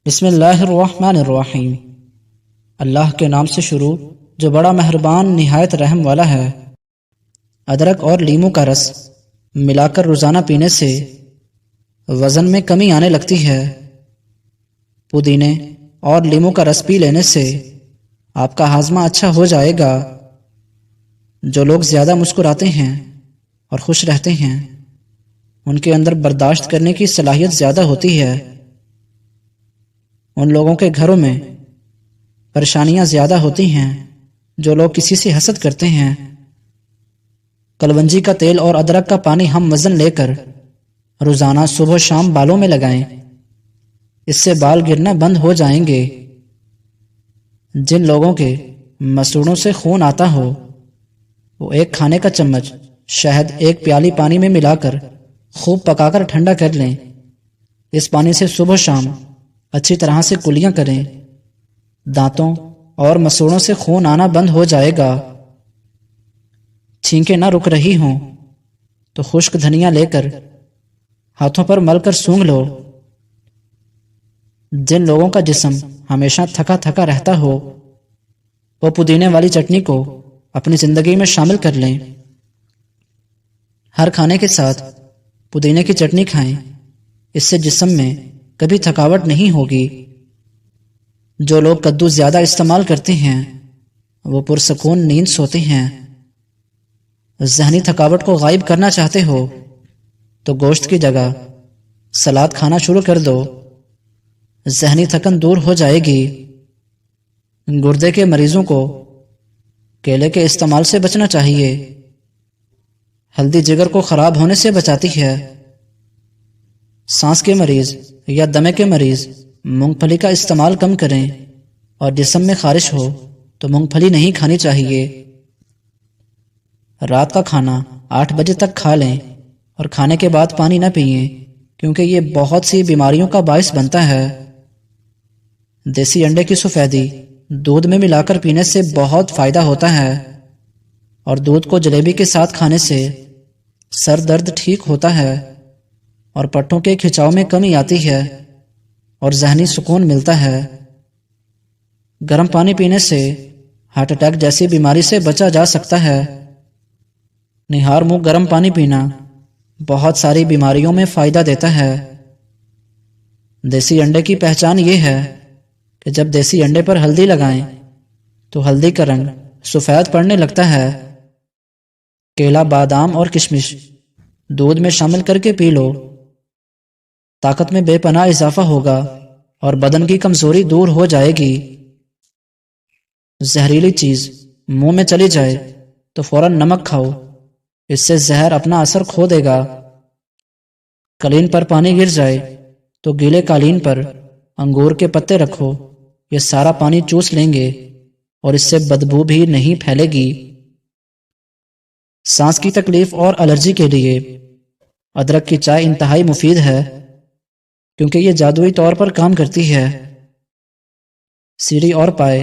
بسم اللہ الرحمن الرحیم۔ اللہ کے نام سے شروع جو بڑا مہربان نہایت رحم والا ہے۔ ادرک اور لیموں کا رس ملا کر روزانہ پینے سے وزن میں کمی آنے لگتی ہے۔ پودینے اور لیموں کا رس پی لینے سے آپ کا ہاضمہ اچھا ہو جائے گا۔ جو لوگ زیادہ مسکراتے ہیں اور خوش رہتے ہیں ان کے اندر برداشت کرنے کی صلاحیت زیادہ ہوتی ہے۔ ان لوگوں کے گھروں میں پریشانیاں زیادہ ہوتی ہیں جو لوگ کسی سے حسد کرتے ہیں۔ کلونجی کا تیل اور ادرک کا پانی ہم وزن لے کر روزانہ صبح و شام بالوں میں لگائیں، اس سے بال گرنا بند ہو جائیں گے۔ جن لوگوں کے مسوڑوں سے خون آتا ہو وہ ایک کھانے کا چمچ شہد ایک پیالی پانی میں ملا کر خوب پکا کر ٹھنڈا کر لیں۔ اس پانی سے صبح و شام اچھی طرح سے کلیاں کریں، دانتوں اور مسوڑوں سے خون آنا بند ہو جائے گا۔ چھینکیں نہ رک رہی ہوں تو خشک دھنیا لے کر ہاتھوں پر مل کر سونگھ لو۔ جن لوگوں کا جسم ہمیشہ تھکا تھکا رہتا ہو وہ پودینے والی چٹنی کو اپنی زندگی میں شامل کر لیں۔ ہر کھانے کے ساتھ پودینے کی چٹنی کھائیں، اس سے جسم میں کبھی تھکاوٹ نہیں ہوگی۔ جو لوگ کدو زیادہ استعمال کرتے ہیں وہ پرسکون نیند سوتے ہیں۔ ذہنی تھکاوٹ کو غائب کرنا چاہتے ہو تو گوشت کی جگہ سلاد کھانا شروع کر دو، ذہنی تھکن دور ہو جائے گی۔ گردے کے مریضوں کو کیلے کے استعمال سے بچنا چاہیے۔ ہلدی جگر کو خراب ہونے سے بچاتی ہے۔ سانس کے مریض یا دمے کے مریض مونگ پھلی کا استعمال کم کریں، اور جسم میں خارش ہو تو مونگ پھلی نہیں کھانی چاہیے۔ رات کا کھانا 8 بجے تک کھا لیں اور کھانے کے بعد پانی نہ پئیں، کیونکہ یہ بہت سی بیماریوں کا باعث بنتا ہے۔ دیسی انڈے کی سفیدی دودھ میں ملا کر پینے سے بہت فائدہ ہوتا ہے، اور دودھ کو جلیبی کے ساتھ کھانے سے سر درد ٹھیک ہوتا ہے اور پٹھوں کے کھچاؤ میں کمی آتی ہے اور ذہنی سکون ملتا ہے۔ گرم پانی پینے سے ہارٹ اٹیک جیسی بیماری سے بچا جا سکتا ہے۔ نہار منہ گرم پانی پینا بہت ساری بیماریوں میں فائدہ دیتا ہے۔ دیسی انڈے کی پہچان یہ ہے کہ جب دیسی انڈے پر ہلدی لگائیں تو ہلدی کا رنگ سفید پڑنے لگتا ہے۔ کیلا، بادام اور کشمش دودھ میں شامل کر کے پی لو، طاقت میں بے پناہ اضافہ ہوگا اور بدن کی کمزوری دور ہو جائے گی۔ زہریلی چیز منہ میں چلی جائے تو فوراً نمک کھاؤ، اس سے زہر اپنا اثر کھو دے گا۔ قالین پر پانی گر جائے تو گیلے قالین پر انگور کے پتے رکھو، یہ سارا پانی چوس لیں گے اور اس سے بدبو بھی نہیں پھیلے گی۔ سانس کی تکلیف اور الرجی کے لیے ادرک کی چائے انتہائی مفید ہے، کیونکہ یہ جادوئی طور پر کام کرتی ہے۔ سیڑھی اور پائے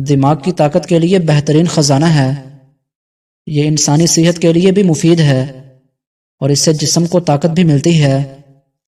دماغ کی طاقت کے لیے بہترین خزانہ ہے۔ یہ انسانی صحت کے لیے بھی مفید ہے اور اس سے جسم کو طاقت بھی ملتی ہے۔